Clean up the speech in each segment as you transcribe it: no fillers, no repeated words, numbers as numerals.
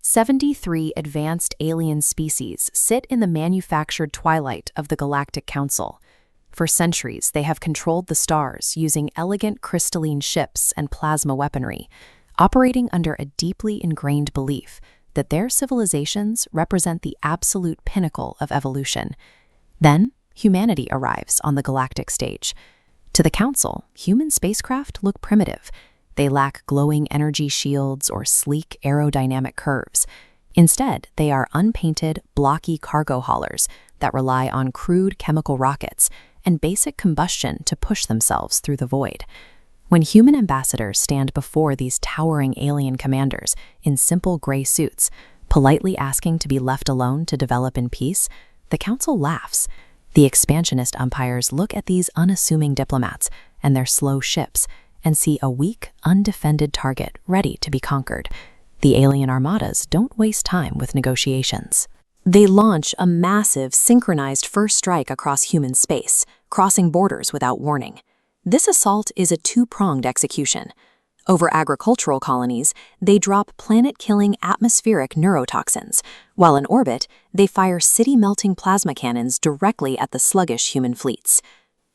73 advanced alien species sit in the manufactured twilight of the Galactic Council. For centuries, they have controlled the stars using elegant crystalline ships and plasma weaponry, operating under a deeply ingrained belief that their civilizations represent the absolute pinnacle of evolution. Then, humanity arrives on the galactic stage. To the Council, human spacecraft look primitive. They lack glowing energy shields or sleek aerodynamic curves. Instead, they are unpainted, blocky cargo haulers that rely on crude chemical rockets and basic combustion to push themselves through the void. When human ambassadors stand before these towering alien commanders in simple gray suits, politely asking to be left alone to develop in peace, the Council laughs. The expansionist umpires look at these unassuming diplomats and their slow ships and see a weak, undefended target ready to be conquered. The alien armadas don't waste time with negotiations. They launch a massive, synchronized first strike across human space, crossing borders without warning. This assault is a two-pronged execution. Over agricultural colonies, they drop planet-killing atmospheric neurotoxins, while in orbit, they fire city-melting plasma cannons directly at the sluggish human fleets.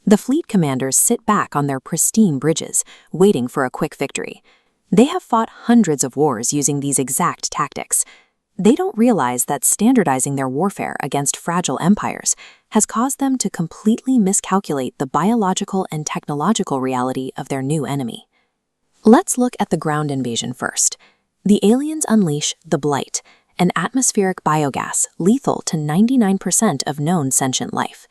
The fleet commanders sit back on their pristine bridges, waiting for a quick victory. They have fought hundreds of wars using these exact tactics. They don't realize that standardizing their warfare against fragile empires has caused them to completely miscalculate the biological and technological reality of their new enemy. Let's look at the ground invasion first. The aliens unleash the Blight, an atmospheric biogas lethal to 99% of known sentient life.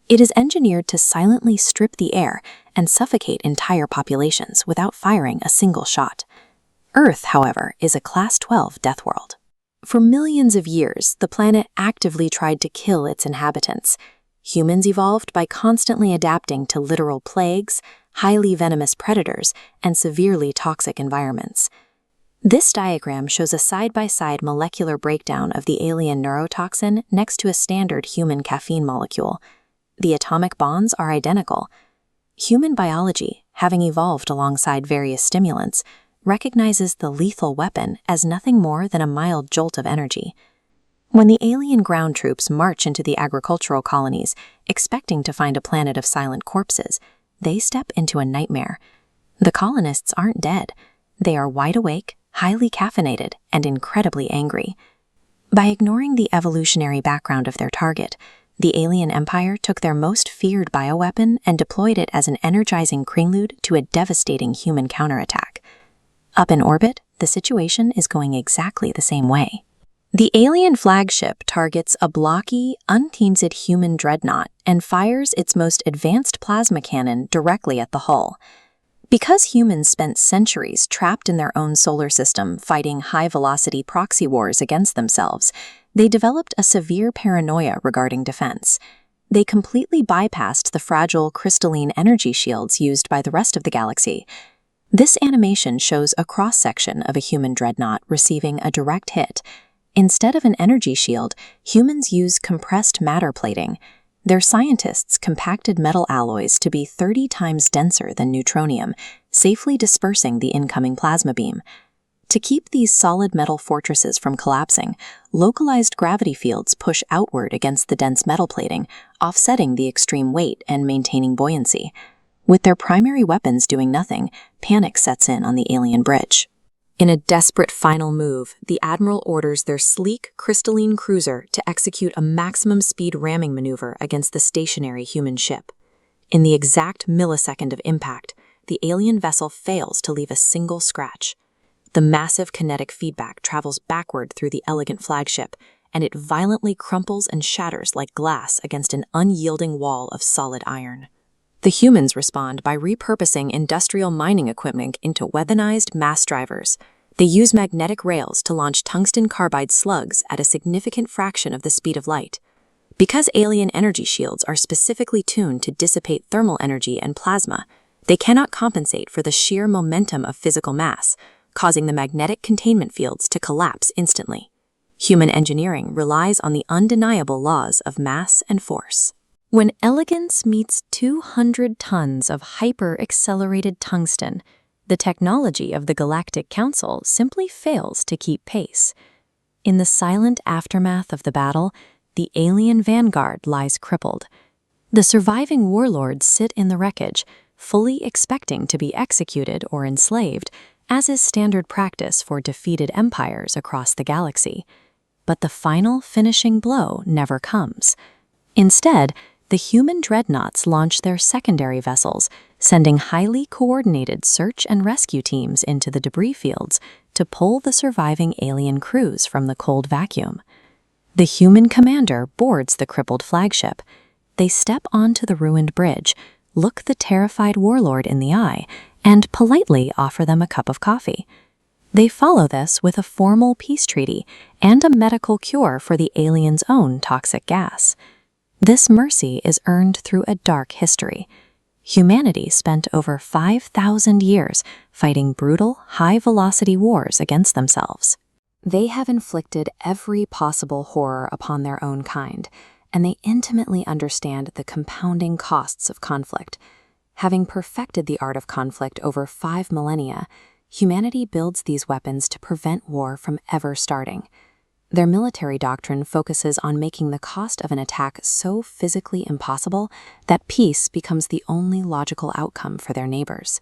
It is engineered to silently strip the air and suffocate entire populations without firing a single shot. Earth, however, is a Class 12 death world. For millions of years, the planet actively tried to kill its inhabitants. Humans evolved by constantly adapting to literal plagues, highly venomous predators, and severely toxic environments. This diagram shows a side-by-side molecular breakdown of the alien neurotoxin next to a standard human caffeine molecule. The atomic bonds are identical. Human biology, having evolved alongside various stimulants, recognizes the lethal weapon as nothing more than a mild jolt of energy. When the alien ground troops march into the agricultural colonies, expecting to find a planet of silent corpses, they step into a nightmare. The colonists aren't dead. They are wide awake, highly caffeinated, and incredibly angry. By ignoring the evolutionary background of their target, the alien empire took their most feared bioweapon and deployed it as an energizing prelude to a devastating human counterattack. Up in orbit, the situation is going exactly the same way. The alien flagship targets a blocky, untainted human dreadnought and fires its most advanced plasma cannon directly at the hull. Because humans spent centuries trapped in their own solar system fighting high-velocity proxy wars against themselves, they developed a severe paranoia regarding defense. They completely bypassed the fragile crystalline energy shields used by the rest of the galaxy. This animation shows a cross-section of a human dreadnought receiving a direct hit. Instead of an energy shield, humans use compressed matter plating. Their scientists compacted metal alloys to be 30 times denser than neutronium, safely dispersing the incoming plasma beam. To keep these solid metal fortresses from collapsing, localized gravity fields push outward against the dense metal plating, offsetting the extreme weight and maintaining buoyancy. With their primary weapons doing nothing, panic sets in on the alien bridge. In a desperate final move, the Admiral orders their sleek, crystalline cruiser to execute a maximum speed ramming maneuver against the stationary human ship. In the exact millisecond of impact, the alien vessel fails to leave a single scratch. The massive kinetic feedback travels backward through the elegant flagship, and it violently crumples and shatters like glass against an unyielding wall of solid iron. The humans respond by repurposing industrial mining equipment into weaponized mass drivers. They use magnetic rails to launch tungsten carbide slugs at a significant fraction of the speed of light. Because alien energy shields are specifically tuned to dissipate thermal energy and plasma, they cannot compensate for the sheer momentum of physical mass, causing the magnetic containment fields to collapse instantly. Human engineering relies on the undeniable laws of mass and force. When elegance meets 200 tons of hyper-accelerated tungsten, the technology of the Galactic Council simply fails to keep pace. In the silent aftermath of the battle, the alien vanguard lies crippled. The surviving warlords sit in the wreckage, fully expecting to be executed or enslaved, as is standard practice for defeated empires across the galaxy. But the final finishing blow never comes. Instead, the human dreadnoughts launch their secondary vessels, sending highly coordinated search and rescue teams into the debris fields to pull the surviving alien crews from the cold vacuum. The human commander boards the crippled flagship. They step onto the ruined bridge, look the terrified warlord in the eye, and politely offer them a cup of coffee. They follow this with a formal peace treaty and a medical cure for the aliens' own toxic gas. This mercy is earned through a dark history. Humanity spent over 5,000 years fighting brutal, high-velocity wars against themselves. They have inflicted every possible horror upon their own kind, and they intimately understand the compounding costs of conflict. Having perfected the art of conflict over 5 millennia, humanity builds these weapons to prevent war from ever starting. Their military doctrine focuses on making the cost of an attack so physically impossible that peace becomes the only logical outcome for their neighbors.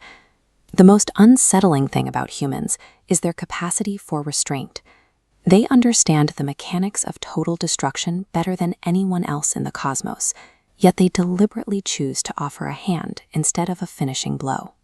The most unsettling thing about humans is their capacity for restraint. They understand the mechanics of total destruction better than anyone else in the cosmos, yet they deliberately choose to offer a hand instead of a finishing blow.